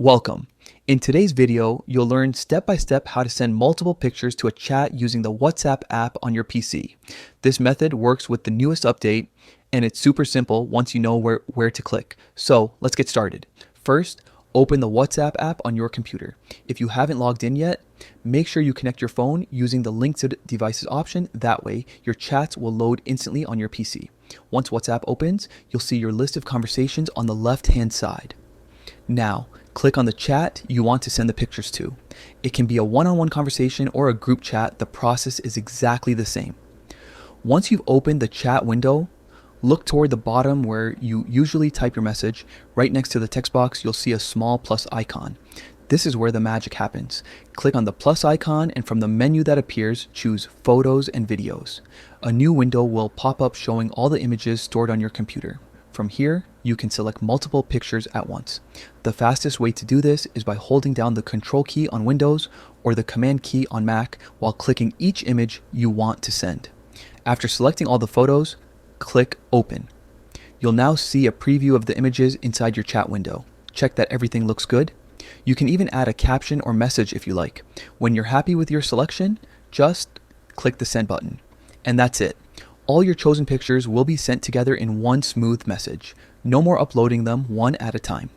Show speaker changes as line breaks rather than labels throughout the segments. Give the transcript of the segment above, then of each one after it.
Welcome. In today's video, you'll learn step-by-step how to send multiple pictures to a chat using the WhatsApp app on your PC. This method works with the newest update, and it's super simple once you know where to click. So let's get started. First, open the WhatsApp app on your computer. If you haven't logged in yet, make sure you connect your phone using the Link to Devices option. That way, your chats will load instantly on your PC. Once WhatsApp opens, you'll see your list of conversations on the left-hand side. Now, click on the chat you want to send the pictures to. It can be a one-on-one conversation or a group chat. The process is exactly the same. Once you've opened the chat window, look toward the bottom where you usually type your message. Right next to the text box, you'll see a small plus icon. This is where the magic happens. Click on the plus icon, and from the menu that appears, choose Photos and Videos. A new window will pop up showing all the images stored on your computer. From here, you can select multiple pictures at once. The fastest way to do this is by holding down the Control key on Windows or the Command key on Mac while clicking each image you want to send. After selecting all the photos, click Open. You'll now see a preview of the images inside your chat window. Check that everything looks good. You can even add a caption or message if you like. When you're happy with your selection, just click the Send button. And that's it. All your chosen pictures will be sent together in one smooth message. No more uploading them one at a time.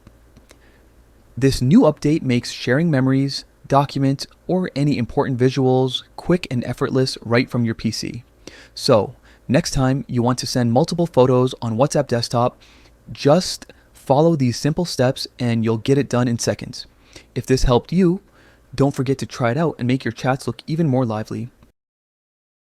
This new update makes sharing memories, documents, or any important visuals quick and effortless right from your PC. So, next time you want to send multiple photos on WhatsApp desktop, just follow these simple steps and you'll get it done in seconds. If this helped you, don't forget to try it out and make your chats look even more lively.